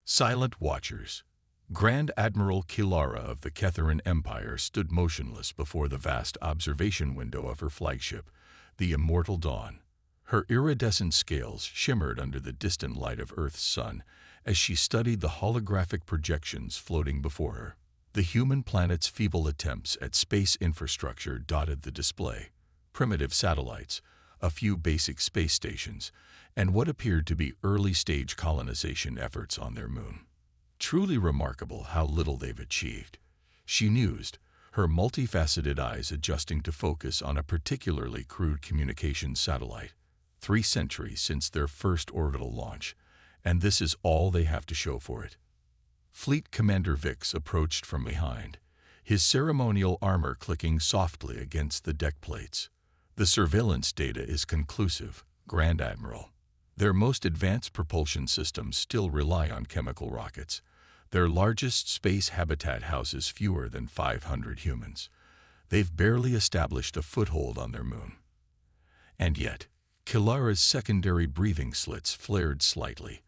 Silent watchers. Grand Admiral Kilara of the Ketharan Empire stood motionless before the vast observation window of her flagship, the Immortal Dawn. Her iridescent scales shimmered under the distant light of Earth's sun as she studied the holographic projections floating before her. The human planet's feeble attempts at space infrastructure dotted the display: primitive satellites, a few basic space stations, and what appeared to be early-stage colonization efforts on their moon. Truly remarkable how little they've achieved, she mused, her multifaceted eyes adjusting to focus on a particularly crude communications satellite. 3 centuries since their first orbital launch, and this is all they have to show for it. Fleet Commander Vix approached from behind, his ceremonial armor clicking softly against the deck plates. The surveillance data is conclusive, Grand Admiral. Their most advanced propulsion systems still rely on chemical rockets. Their largest space habitat houses fewer than 500 humans. They've barely established a foothold on their moon. And yet, Kilara's secondary breathing slits flared slightly.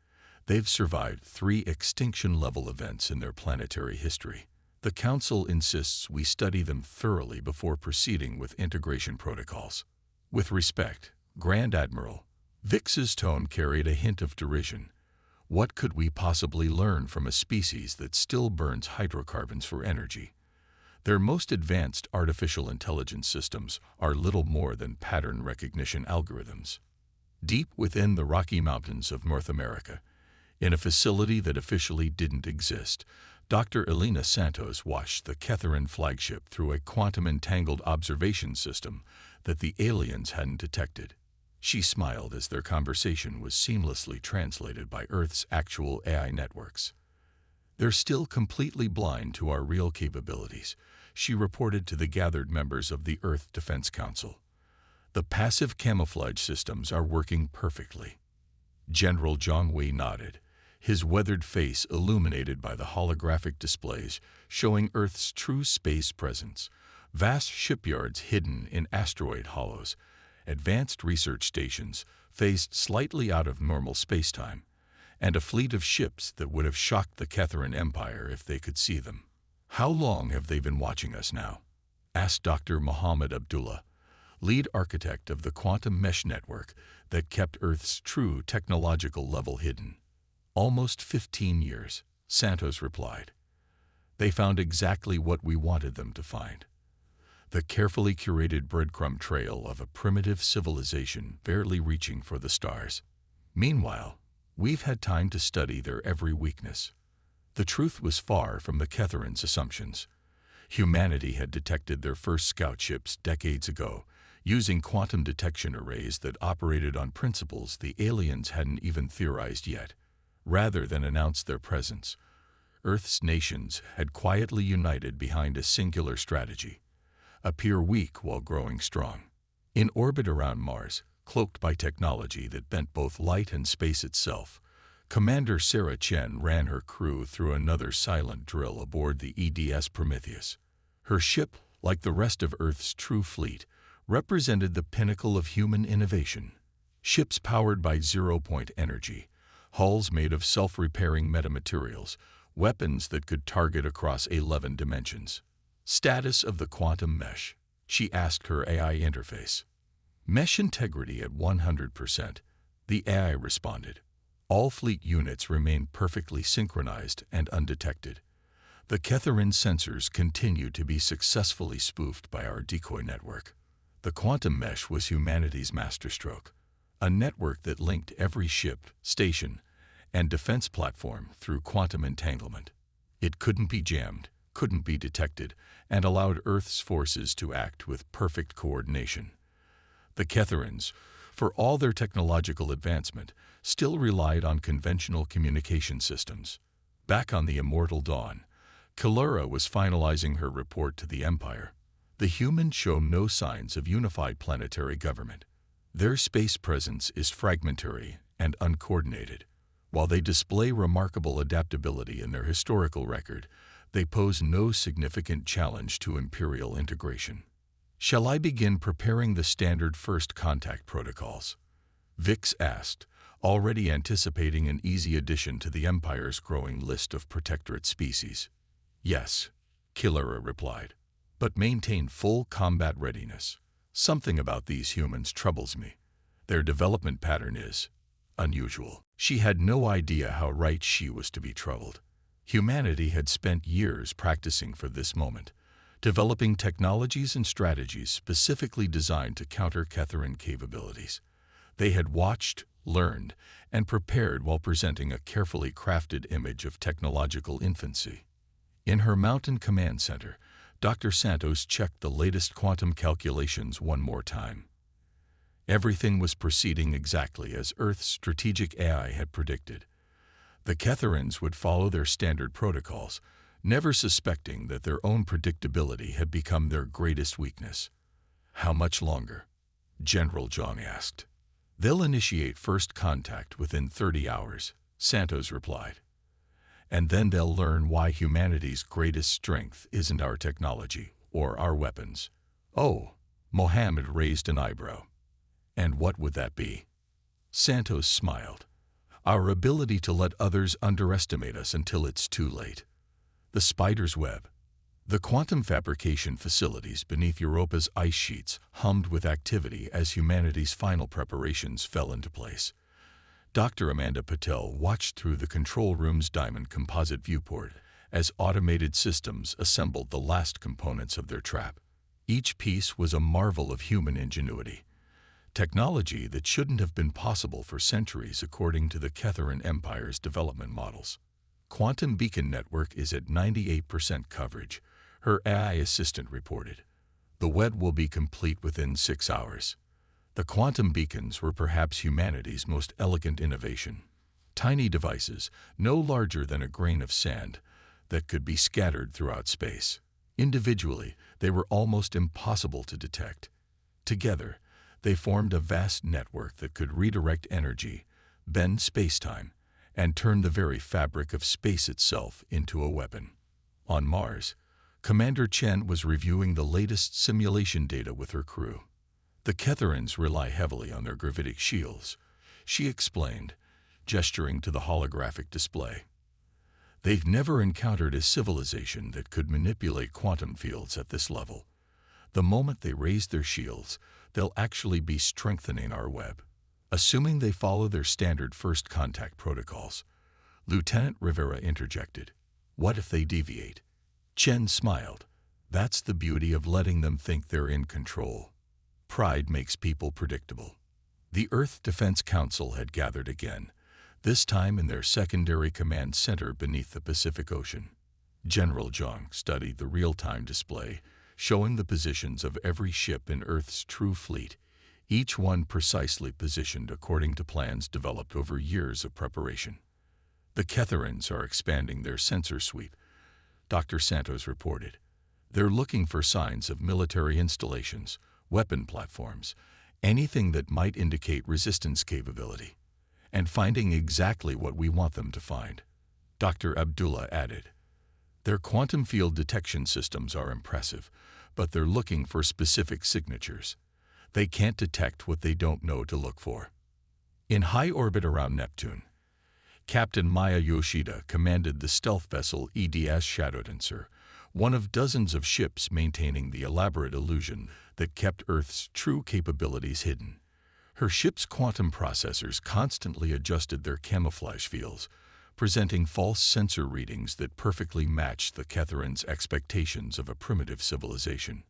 They've survived 3 extinction-level events in their planetary history. The Council insists we study them thoroughly before proceeding with integration protocols. With respect, Grand Admiral. Vix's tone carried a hint of derision. What could we possibly learn from a species that still burns hydrocarbons for energy? Their most advanced artificial intelligence systems are little more than pattern recognition algorithms. Deep within the Rocky Mountains of North America, in a facility that officially didn't exist, Dr. Elena Santos watched the Ketharan flagship through a quantum-entangled observation system that the aliens hadn't detected. She smiled as their conversation was seamlessly translated by Earth's actual AI networks. "They're still completely blind to our real capabilities," she reported to the gathered members of the Earth Defense Council. "The passive camouflage systems are working perfectly." General Zhongwei nodded, his weathered face illuminated by the holographic displays showing Earth's true space presence: vast shipyards hidden in asteroid hollows, advanced research stations phased slightly out of normal spacetime, and a fleet of ships that would have shocked the Ketharan Empire if they could see them. "How long have they been watching us now?" asked Dr. Muhammad Abdullah, lead architect of the quantum mesh network that kept Earth's true technological level hidden. "Almost 15 years, Santos replied. "They found exactly what we wanted them to find. The carefully curated breadcrumb trail of a primitive civilization barely reaching for the stars. Meanwhile, we've had time to study their every weakness." The truth was far from the Ketharans' assumptions. Humanity had detected their first scout ships decades ago, using quantum detection arrays that operated on principles the aliens hadn't even theorized yet. Rather than announce their presence, Earth's nations had quietly united behind a singular strategy: appear weak while growing strong. In orbit around Mars, cloaked by technology that bent both light and space itself, Commander Sarah Chen ran her crew through another silent drill aboard the EDS Prometheus. Her ship, like the rest of Earth's true fleet, represented the pinnacle of human innovation. Ships powered by zero-point energy, hulls made of self-repairing metamaterials, weapons that could target across 11 dimensions. "Status of the quantum mesh," she asked her AI interface. "Mesh integrity at 100%, the AI responded. "All fleet units remain perfectly synchronized and undetected. The Ketharan sensors continue to be successfully spoofed by our decoy network." The quantum mesh was humanity's masterstroke, a network that linked every ship, station, and defense platform through quantum entanglement. It couldn't be jammed, couldn't be detected, and allowed Earth's forces to act with perfect coordination. The Ketharans, for all their technological advancement, still relied on conventional communication systems. Back on the Immortal Dawn, Kilara was finalizing her report to the Empire. The humans show no signs of unified planetary government. Their space presence is fragmentary and uncoordinated. While they display remarkable adaptability in their historical record, they pose no significant challenge to imperial integration. "Shall I begin preparing the standard first contact protocols?" Vix asked, already anticipating an easy addition to the Empire's growing list of protectorate species. "Yes," Kilara replied, "but maintain full combat readiness. Something about these humans troubles me. Their development pattern is unusual." She had no idea how right she was to be troubled. Humanity had spent years practicing for this moment, developing technologies and strategies specifically designed to counter Ketheran capabilities. They had watched, learned, and prepared while presenting a carefully crafted image of technological infancy. In her Mountain Command Center, Dr. Santos checked the latest quantum calculations one more time. Everything was proceeding exactly as Earth's strategic AI had predicted. The Ketherans would follow their standard protocols, never suspecting that their own predictability had become their greatest weakness. "How much longer?" General Zhang asked. "They'll initiate first contact within 30 hours, Santos replied. "And then they'll learn why humanity's greatest strength isn't our technology or our weapons." "Oh," Mohammed raised an eyebrow. "And what would that be?" Santos smiled. "Our ability to let others underestimate us until it's too late. The spider's web." The quantum fabrication facilities beneath Europa's ice sheets hummed with activity as humanity's final preparations fell into place. Dr. Amanda Patel watched through the control room's diamond composite viewport as automated systems assembled the last components of their trap. Each piece was a marvel of human ingenuity. Technology that shouldn't have been possible for centuries according to the Ketheran Empire's development models. "Quantum beacon network is at 98% coverage," her AI assistant reported. "The web will be complete within 6 hours." The quantum beacons were perhaps humanity's most elegant innovation. Tiny devices, no larger than a grain of sand, that could be scattered throughout space. Individually, they were almost impossible to detect. Together, they formed a vast network that could redirect energy, bend spacetime, and turn the very fabric of space itself into a weapon. On Mars, Commander Chen was reviewing the latest simulation data with her crew. "The Ketherans rely heavily on their gravitic shields," she explained, gesturing to the holographic display. "They've never encountered a civilization that could manipulate quantum fields at this level. The moment they raise their shields, they'll actually be strengthening our web." "Assuming they follow their standard first contact protocols," Lieutenant Rivera interjected. "What if they deviate?" Chen smiled. "That's the beauty of letting them think they're in control. Pride makes people predictable." The Earth Defense Council had gathered again, this time in their secondary command center beneath the Pacific Ocean. General Zhang studied the real-time display, showing the positions of every ship in Earth's true fleet, each one precisely positioned according to plans developed over years of preparation. "The Ketherans are expanding their sensor sweep," Dr. Santos reported. "They're looking for signs of military installations, weapon platforms, anything that might indicate resistance capability, and finding exactly what we want them to find." Dr. Abdullah added, "Their quantum field detection systems are impressive, but they're looking for specific signatures. They can't detect what they don't know to look for." In high orbit around Neptune, Captain Maya Yoshida commanded the stealth vessel EDS Shadow Dancer, one of dozens of ships maintaining the elaborate illusion that kept Earth's true capabilities hidden. Her ship's quantum processors constantly adjusted their camouflage fields, presenting false sensor readings that perfectly matched the Ketherans' expectations of a primitive civilization.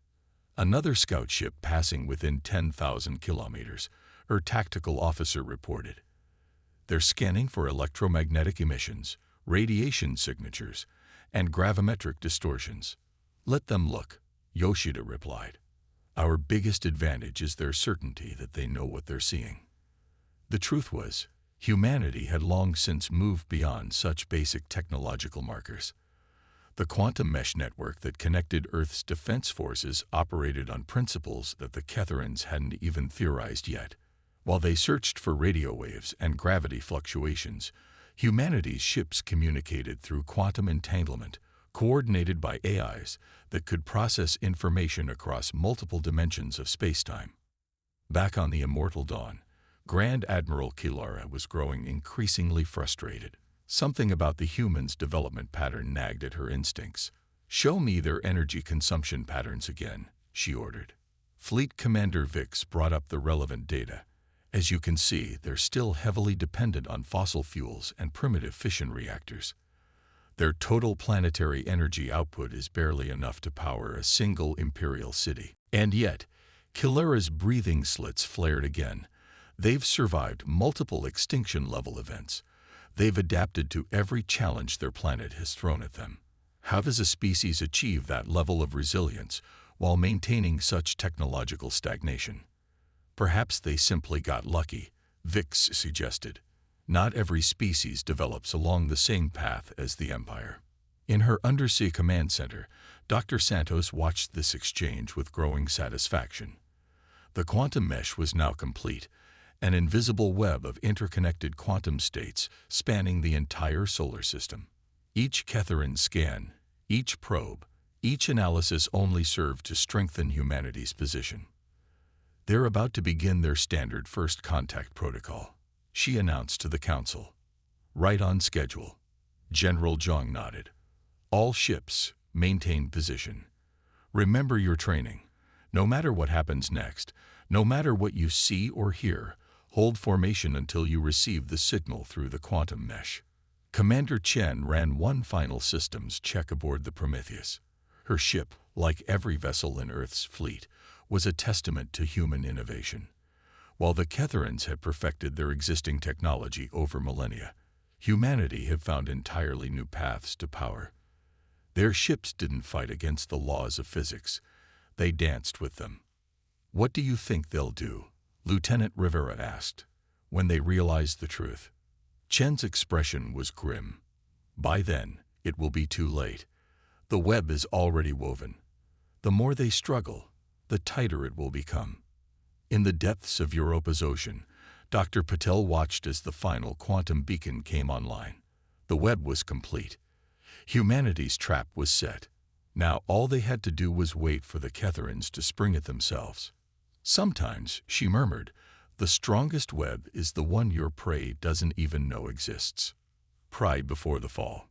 Another scout ship passing within 10,000 kilometers, her tactical officer reported. "They're scanning for electromagnetic emissions, radiation signatures, and gravimetric distortions." "Let them look," Yoshida replied. "Our biggest advantage is their certainty that they know what they're seeing." The truth was, humanity had long since moved beyond such basic technological markers. The quantum mesh network that connected Earth's defense forces operated on principles that the Ketherans hadn't even theorized yet. While they searched for radio waves and gravity fluctuations, humanity's ships communicated through quantum entanglement, coordinated by AIs that could process information across multiple dimensions of spacetime. Back on the immortal Dawn, Grand Admiral Kilara was growing increasingly frustrated. Something about the humans' development pattern nagged at her instincts. "Show me their energy consumption patterns again," she ordered. Fleet Commander Vix brought up the relevant data. "As you can see, they're still heavily dependent on fossil fuels and primitive fission reactors. Their total planetary energy output is barely enough to power a single imperial city. And yet," Kilara's breathing slits flared again, "they've survived multiple extinction-level events. They've adapted to every challenge their planet has thrown at them. How does a species achieve that level of resilience while maintaining such technological stagnation?" "Perhaps they simply got lucky," Vix suggested. "Not every species develops along the same path as the Empire." In her undersea command center, Dr. Santos watched this exchange with growing satisfaction. The quantum mesh was now complete, an invisible web of interconnected quantum states spanning the entire solar system. Each Ketharin scan, each probe, each analysis only served to strengthen humanity's position. "They're about to begin their standard first contact protocol," she announced to the Council. "Right on schedule." General Zhang nodded. "All ships, maintain position. Remember your training. No matter what happens next, no matter what you see or hear, hold formation until you receive the signal through the quantum mesh." Commander Chen ran one final systems check aboard the Prometheus. Her ship, like every vessel in Earth's fleet, was a testament to human innovation. While the Ketharans had perfected their existing technology over millennia, humanity had found entirely new paths to power. Their ships didn't fight against the laws of physics. They danced with them. "What do you think they'll do?" Lieutenant Rivera asked, "when they realize the truth?" Chen's expression was grim. "By then, it will be too late. The web is already woven. The more they struggle, the tighter it will become." In the depths of Europa's ocean, Dr. Patel watched as the final quantum beacon came online. The web was complete. Humanity's trap was set. Now all they had to do was wait for the Ketharans to spring it themselves. "Sometimes," she murmured, "the strongest web is the one your prey doesn't even know exists." Pride before the fall.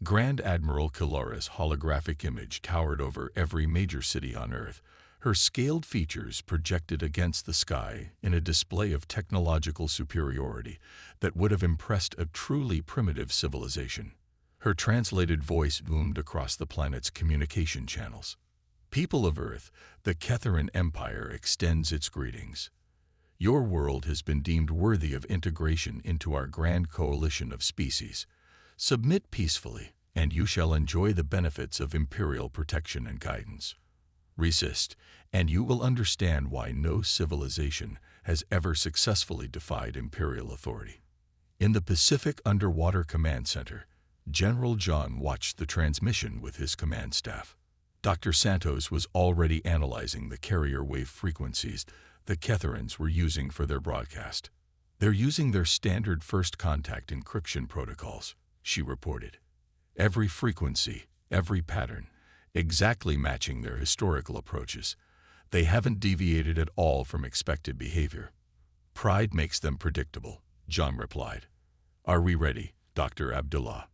Grand Admiral Kilara's holographic image towered over every major city on Earth, her scaled features projected against the sky in a display of technological superiority that would have impressed a truly primitive civilization. Her translated voice boomed across the planet's communication channels. "People of Earth, the Ketharan Empire extends its greetings. Your world has been deemed worthy of integration into our grand coalition of species. Submit peacefully, and you shall enjoy the benefits of imperial protection and guidance. Resist, and you will understand why no civilization has ever successfully defied imperial authority." In the Pacific Underwater Command Center, General John watched the transmission with his command staff. Dr. Santos was already analyzing the carrier wave frequencies the Ketharans were using for their broadcast. "They're using their standard first contact encryption protocols," she reported. "Every frequency, every pattern, exactly matching their historical approaches. They haven't deviated at all from expected behavior." "Pride makes them predictable," John replied. "Are we ready, Dr. Abdullah?"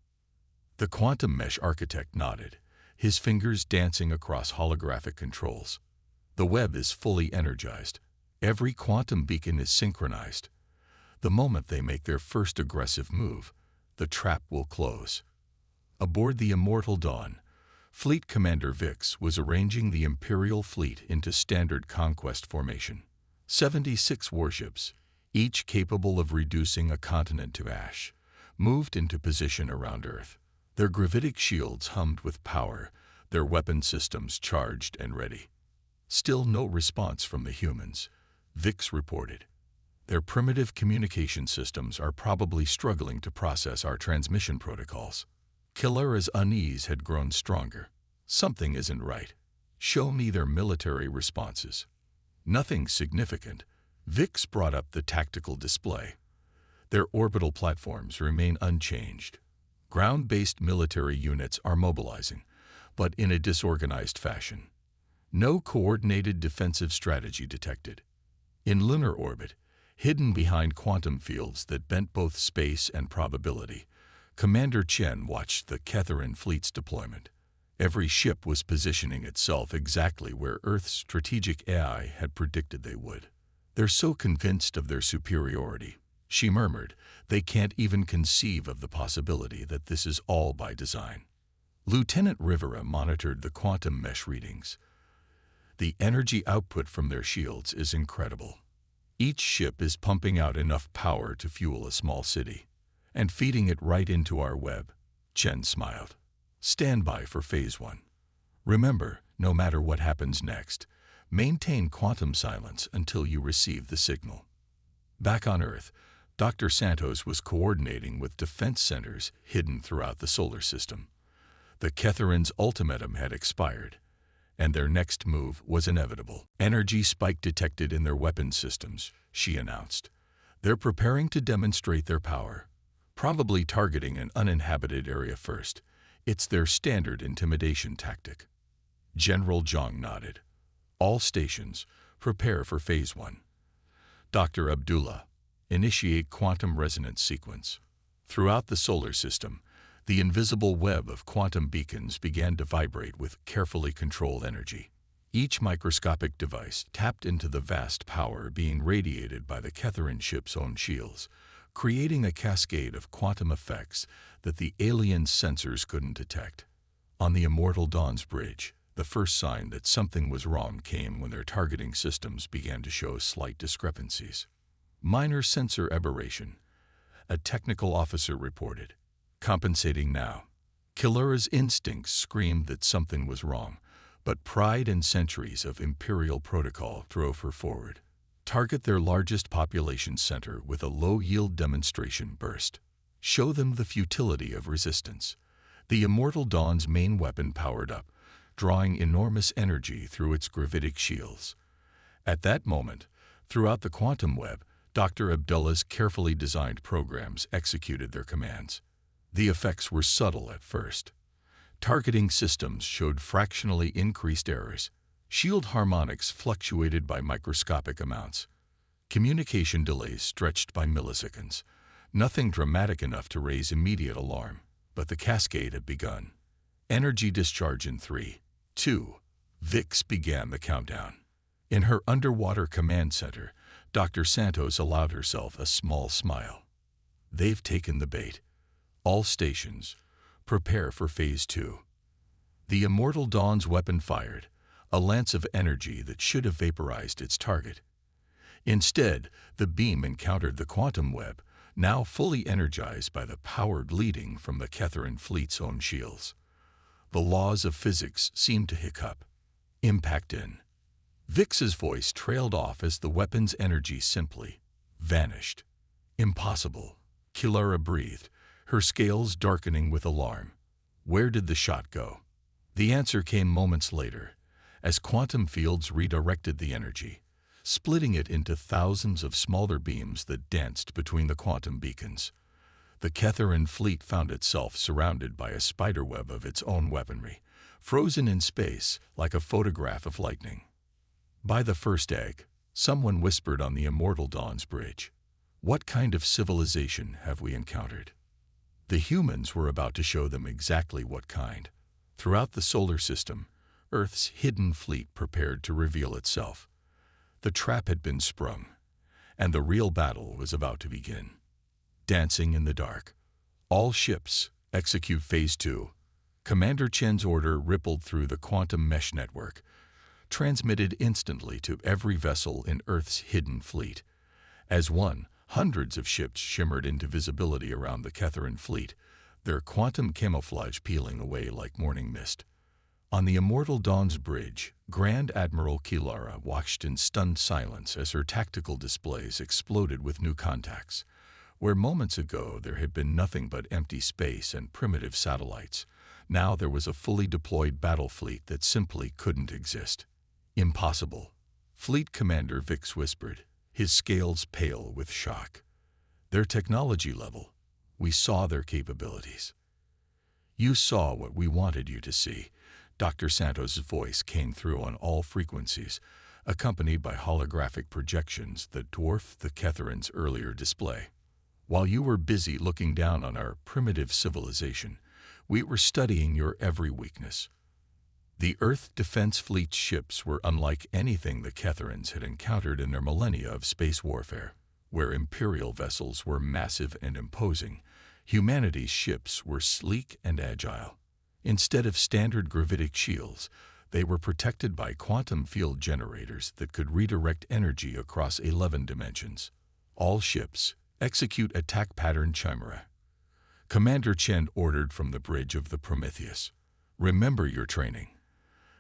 The quantum mesh architect nodded, his fingers dancing across holographic controls. "The web is fully energized. Every quantum beacon is synchronized. The moment they make their first aggressive move, the trap will close." Aboard the Immortal Dawn, Fleet Commander Vix was arranging the Imperial fleet into standard conquest formation. 76 warships, each capable of reducing a continent to ash, moved into position around Earth. Their gravitic shields hummed with power, their weapon systems charged and ready. "Still no response from the humans," Vix reported. "Their primitive communication systems are probably struggling to process our transmission protocols." Kilara's unease had grown stronger. "Something isn't right. Show me their military responses." "Nothing significant." Vix brought up the tactical display. "Their orbital platforms remain unchanged. Ground-based military units are mobilizing, but in a disorganized fashion. No coordinated defensive strategy detected. In lunar orbit, Hidden behind quantum fields that bent both space and probability, Commander Chen watched the Catherine fleet's deployment. Every ship was positioning itself exactly where Earth's strategic AI had predicted they would. "They're so convinced of their superiority," she murmured, "they can't even conceive of the possibility that this is all by design." Lieutenant Rivera monitored the quantum mesh readings. "The energy output from their shields is incredible. Each ship is pumping out enough power to fuel a small city, and feeding it right into our web." Chen smiled. "Stand by for Phase 1. Remember, no matter what happens next, maintain quantum silence until you receive the signal." Back on Earth, Dr. Santos was coordinating with defense centers hidden throughout the solar system. The Catherine's ultimatum had expired, and their next move was inevitable. "Energy spike detected in their weapon systems," she announced. "They're preparing to demonstrate their power, probably targeting an uninhabited area first. It's their standard intimidation tactic." General Zhang nodded. "All stations, prepare for Phase 1. Dr. Abdullah, initiate quantum resonance sequence." Throughout the solar system, the invisible web of quantum beacons began to vibrate with carefully controlled energy. Each microscopic device tapped into the vast power being radiated by the Catherine ship's own shields, creating a cascade of quantum effects that the alien sensors couldn't detect. On the Immortal Dawn's bridge, the first sign that something was wrong came when their targeting systems began to show slight discrepancies. "Minor sensor aberration," a technical officer reported. "Compensating now." Kilura's instincts screamed that something was wrong, but pride and centuries of imperial protocol drove her forward. "Target their largest population center with a low-yield demonstration burst. Show them the futility of resistance." The Immortal Dawn's main weapon powered up, drawing enormous energy through its gravitic shields. At that moment, throughout the quantum web, Dr. Abdullah's carefully designed programs executed their commands. The effects were subtle at first. Targeting systems showed fractionally increased errors. Shield harmonics fluctuated by microscopic amounts. Communication delays stretched by milliseconds. Nothing dramatic enough to raise immediate alarm, but the cascade had begun. Energy discharge in 3, 2. Vix began the countdown. In her underwater command center, Dr. Santos allowed herself a small smile. "They've taken the bait. All stations, prepare for Phase 2. The Immortal Dawn's weapon fired, a lance of energy that should have vaporized its target. Instead, the beam encountered the quantum web, now fully energized by the power bleeding from the Catherine fleet's own shields. The laws of physics seemed to hiccup. Impact in. Vix's voice trailed off as the weapon's energy simply vanished. "Impossible," Kilura breathed, her scales darkening with alarm. Where did the shot go? The answer came moments later, as quantum fields redirected the energy, splitting it into thousands of smaller beams that danced between the quantum beacons. The Catherine fleet found itself surrounded by a spiderweb of its own weaponry, frozen in space like a photograph of lightning. By the first egg, someone whispered on the Immortal Dawn's bridge. "What kind of civilization have we encountered?" The humans were about to show them exactly what kind. Throughout the solar system, Earth's hidden fleet prepared to reveal itself. The trap had been sprung, and the real battle was about to begin. Dancing in the dark. "All ships, execute Phase 2. Commander Chen's order rippled through the quantum mesh network, transmitted instantly to every vessel in Earth's hidden fleet. As one, hundreds of ships shimmered into visibility around the Catherine fleet, their quantum camouflage peeling away like morning mist. On the Immortal Dawn's bridge, Grand Admiral Kilura watched in stunned silence as her tactical displays exploded with new contacts. Where moments ago there had been nothing but empty space and primitive satellites, now there was a fully deployed battle fleet that simply couldn't exist. "Impossible," Fleet Commander Vix whispered, his scales pale with shock. "Their technology level. We saw their capabilities." "You saw what we wanted you to see." Dr. Santos' voice came through on all frequencies, accompanied by holographic projections that dwarfed the Ketherans' earlier display. While you were busy looking down on our primitive civilization, we were studying your every weakness. The Earth Defense Fleet ships were unlike anything the Ketherans had encountered in their millennia of space warfare. Where Imperial vessels were massive and imposing, humanity's ships were sleek and agile. Instead of standard gravitic shields, they were protected by quantum field generators that could redirect energy across 11 dimensions. All ships execute attack pattern Chimera. Commander Chen ordered from the bridge of the Prometheus. Remember your training.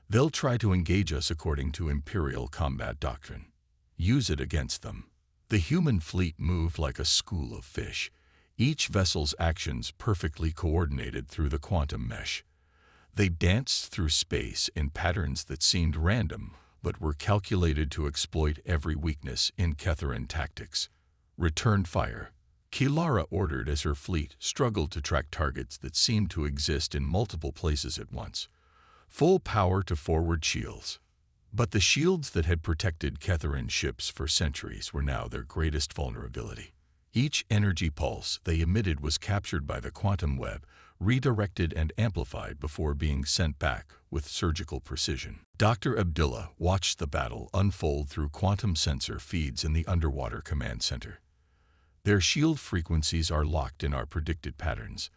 They'll try to engage us according to Imperial combat doctrine. Use it against them. The human fleet moved like a school of fish, each vessel's actions perfectly coordinated through the quantum mesh. They danced through space in patterns that seemed random, but were calculated to exploit every weakness in Ketheran tactics. Return fire. Kilara ordered as her fleet struggled to track targets that seemed to exist in multiple places at once. Full power to forward shields. But the shields that had protected Ketheran ships for centuries were now their greatest vulnerability. Each energy pulse they emitted was captured by the quantum web, redirected and amplified before being sent back with surgical precision. Dr. Abdullah watched the battle unfold through quantum sensor feeds in the underwater command center. Their shield frequencies are locked in our predicted patterns.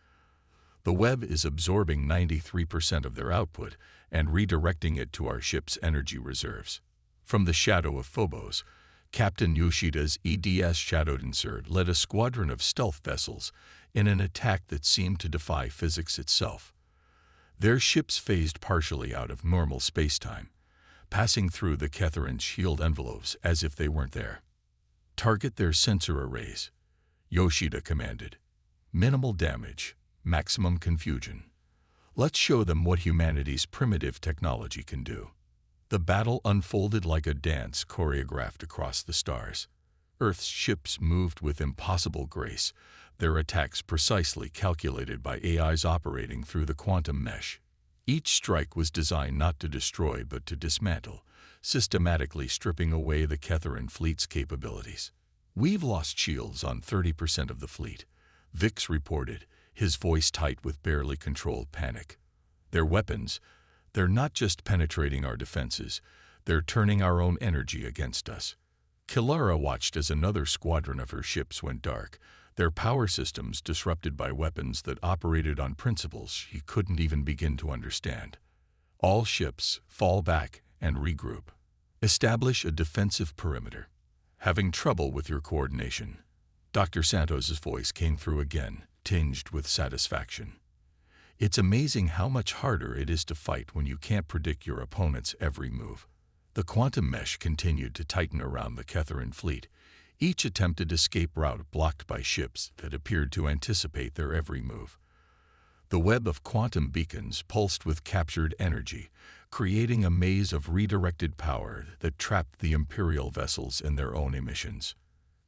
The web is absorbing 93% of their output and redirecting it to our ship's energy reserves. From the shadow of Phobos, Captain Yoshida's EDS Shadowdancer led a squadron of stealth vessels in an attack that seemed to defy physics itself. Their ships phased partially out of normal spacetime, passing through the Ketheran shield envelopes as if they weren't there. Target their sensor arrays, Yoshida commanded. Minimal damage, maximum confusion. Let's show them what humanity's primitive technology can do. The battle unfolded like a dance choreographed across the stars. Earth's ships moved with impossible grace, their attacks precisely calculated by AIs operating through the quantum mesh. Each strike was designed not to destroy but to dismantle, systematically stripping away the Ketheran fleet's capabilities. We've lost shields on 30% of the fleet, Vix reported, his voice tight with barely controlled panic. Their weapons, they're not just penetrating our defenses, they're turning our own energy against us. Kilara watched as another squadron of her ships went dark, their power systems disrupted by weapons that operated on principles she couldn't even begin to understand. All ships fall back and regroup. Establish a defensive perimeter. Having trouble with your coordination? Dr. Santos's voice came through again, tinged with satisfaction. It's amazing how much harder it is to fight when you can't predict your opponent's every move. The quantum mesh continued to tighten around the Ketheran fleet, each attempted escape route blocked by ships that appeared to anticipate their every move. The web of quantum beacons pulsed with captured energy, creating a maze of redirected power that trapped the Imperial vessels in their own emissions.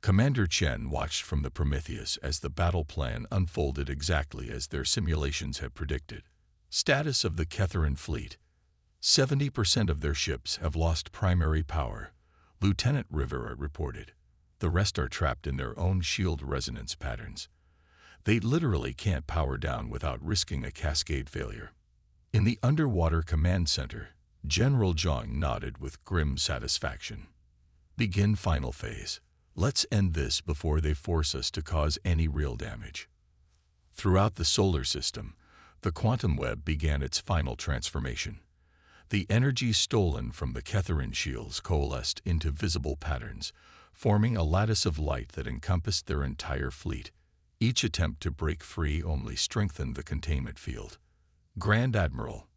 Commander Chen watched from the Prometheus as the battle plan unfolded exactly as their simulations had predicted. Status of the Ketheran fleet. 70% of their ships have lost primary power, Lieutenant Rivera reported. The rest are trapped in their own shield resonance patterns. They literally can't power down without risking a cascade failure. In the underwater command center, General Zhang nodded with grim satisfaction. Begin final phase. Let's end this before they force us to cause any real damage. Throughout the solar system, the quantum web began its final transformation. The energy stolen from the Ketheran shields coalesced into visible patterns, forming a lattice of light that encompassed their entire fleet. Each attempt to break free only strengthened the containment field. Grand Admiral,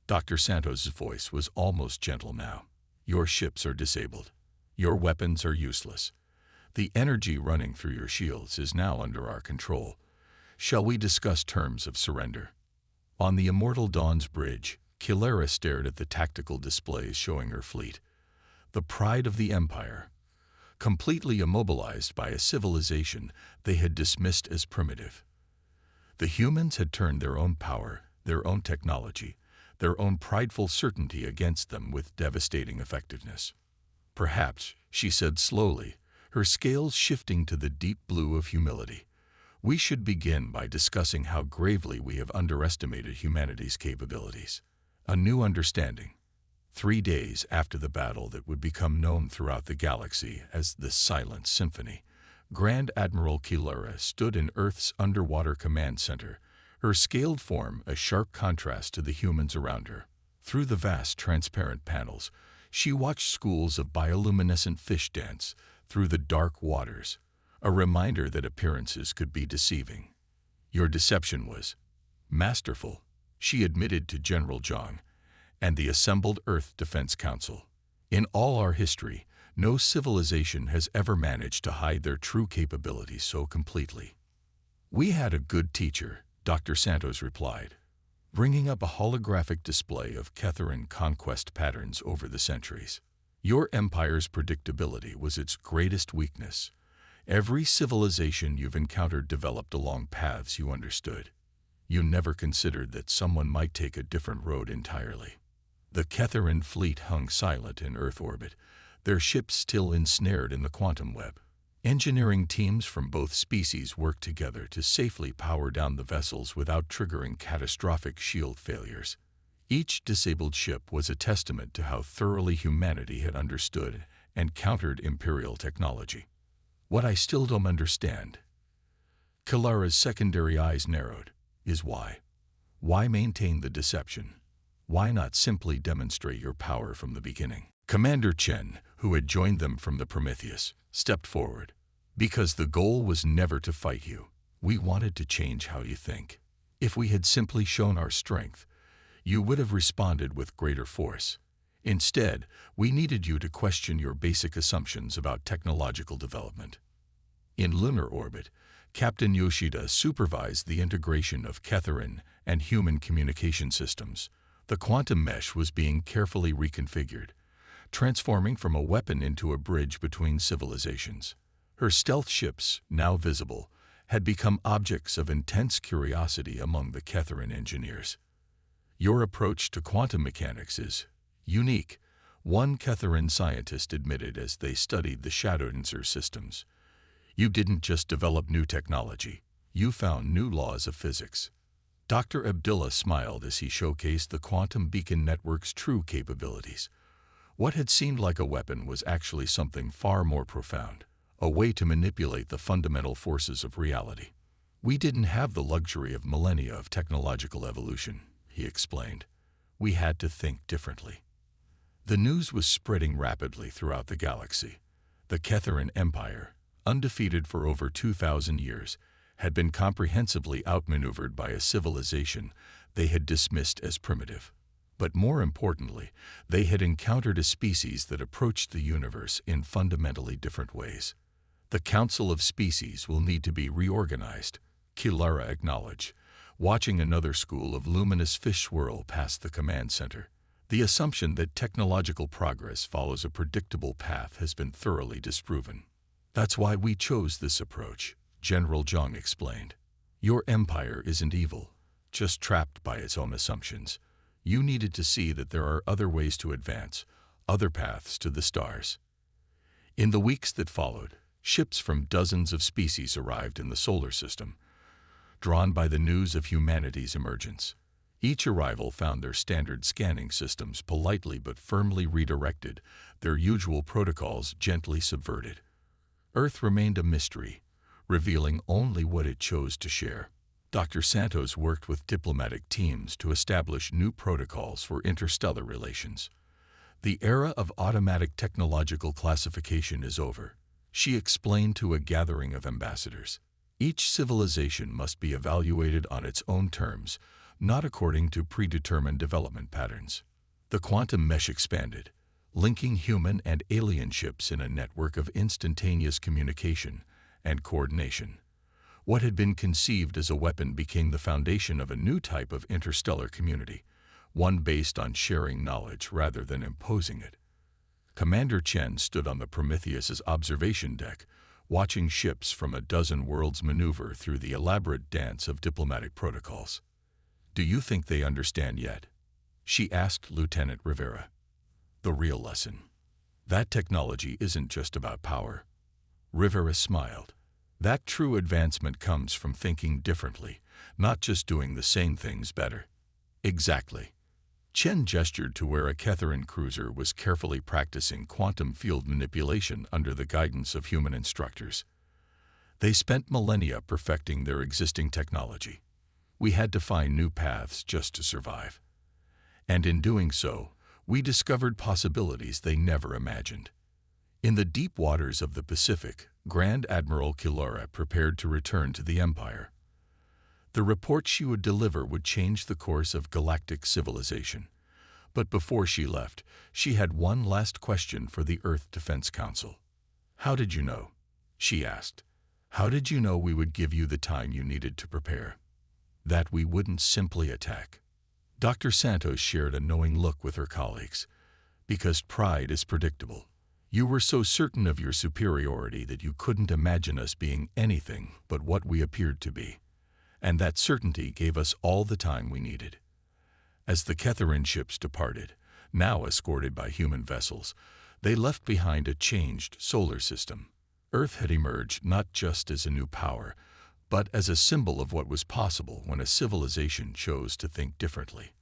Dr. Santos's voice was almost gentle now. Your ships are disabled. Your weapons are useless. The energy running through your shields is now under our control. Shall we discuss terms of surrender? On the Immortal Dawn's bridge, Kilara stared at the tactical displays showing her fleet. The pride of the Empire. Completely immobilized by a civilization they had dismissed as primitive. The humans had turned their own power, their own technology, their own prideful certainty against them with devastating effectiveness. Perhaps, she said slowly, her scales shifting to the deep blue of humility. We should begin by discussing how gravely we have underestimated humanity's capabilities. A new understanding. 3 days after the battle that would become known throughout the galaxy as the Silent Symphony, Grand Admiral Kilara stood in Earth's underwater command center, her scaled form a sharp contrast to the humans around her. Through the vast transparent panels, she watched schools of bioluminescent fish dance through the dark waters, a reminder that appearances could be deceiving. Your deception was masterful, she admitted to General Zhang and the assembled Earth Defense Council. In all our history, no civilization has ever managed to hide their true capabilities so completely. We had a good teacher, Dr. Santos replied, bringing up a holographic display of Ketharan conquest patterns over the centuries. Your empire's predictability was its greatest weakness. Every civilization you've encountered developed along paths you understood. You never considered that someone might take a different road entirely. The Ketharan fleet hung silent in Earth orbit, their ships still ensnared in the quantum web. Engineering teams from both species worked together to safely power down the vessels without triggering catastrophic shield failures. Each disabled ship was a testament to how thoroughly humanity had understood and countered Imperial technology. What I still don't understand, Kilara's secondary eyes narrowed, is why. Why maintain the deception? Why not simply demonstrate your power from the beginning? Commander Chen, who had joined them from the Prometheus, stepped forward. Because the goal was never to fight you. We wanted to change how you think. If we had simply shown our strength, you would have responded with greater force. Instead, we needed you to question your basic assumptions about technological development. In lunar orbit, Captain Yoshida supervised the integration of Ketharan and human communication systems. The quantum mesh was being carefully reconfigured, transforming from a weapon into a bridge between civilizations. Her stealth ships, now visible, had become objects of intense curiosity among the Ketharan engineers. Your approach to quantum mechanics is unique, one Ketharan scientist admitted as they studied the Shadowdancer systems. You didn't just develop new technology, you found new laws of physics. Dr. Abdullah smiled as he showcased the quantum beacon network's true capabilities. What had seemed like a weapon was actually something far more profound, a way to manipulate the fundamental forces of reality. We didn't have the luxury of millennia of technological evolution, he explained. We had to think differently. The news was spreading rapidly throughout the galaxy. The Ketharan Empire, undefeated for over 2,000 years, had been comprehensively outmaneuvered by a civilization they had dismissed as primitive. But more importantly, they had encountered a species that approached the universe in fundamentally different ways. The Council of Species will need to be reorganized, Kilara acknowledged, watching another school of luminous fish swirl past the command center. The assumption that technological progress follows a predictable path has been thoroughly disproven. That's why we chose this approach, General Zhang explained. Your empire isn't evil, just trapped by its own assumptions. You needed to see that there are other ways to advance, other paths to the stars. In the weeks that followed, ships from dozens of species arrived in the solar system, drawn by the news of humanity's emergence. Each arrival found their standard scanning systems politely but firmly redirected, their usual protocols gently subverted. Earth remained a mystery, revealing only what it chose to share. Dr. Santos worked with diplomatic teams to establish new protocols for interstellar relations. The era of automatic technological classification is over, she explained to a gathering of ambassadors. Each civilization must be evaluated on its own terms, not according to predetermined development patterns. The quantum mesh expanded, linking human and alien ships in a network of instantaneous communication and coordination. What had been conceived as a weapon became the foundation of a new type of interstellar community, one based on sharing knowledge rather than imposing it. Commander Chen stood on the Prometheus's observation deck, watching ships from a dozen worlds maneuver through the elaborate dance of diplomatic protocols. Do you think they understand yet? She asked Lieutenant Rivera. The real lesson. That technology isn't just about power. Rivera smiled. That true advancement comes from thinking differently, not just doing the same things better. Exactly. Chen gestured to where a Catherine cruiser was carefully practicing quantum field manipulation under the guidance of human instructors. They spent millennia perfecting their existing technology. We had to find new paths just to survive. And in doing so, we discovered possibilities they never imagined. In the deep waters of the Pacific, Grand Admiral Kilora prepared to return to the Empire. The report she would deliver would change the course of galactic civilization. But before she left, she had one last question for the Earth Defense Council. "How did you know?" she asked. "How did you know we would give you the time you needed to prepare? That we wouldn't simply attack?" Dr. Santos shared a knowing look with her colleagues. "Because pride is predictable. You were so certain of your superiority that you couldn't imagine us being anything but what we appeared to be. And that certainty gave us all the time we needed." As the Catherine ships departed, now escorted by human vessels, they left behind a changed solar system. Earth had emerged not just as a new power, but as a symbol of what was possible when a civilization chose to think differently.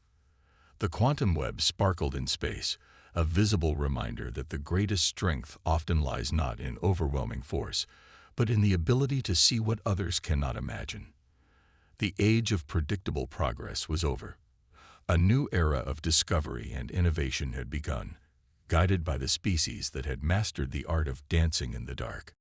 The quantum web sparkled in space, a visible reminder that the greatest strength often lies not in overwhelming force, but in the ability to see what others cannot imagine. The age of predictable progress was over. A new era of discovery and innovation had begun, guided by the species that had mastered the art of dancing in the dark.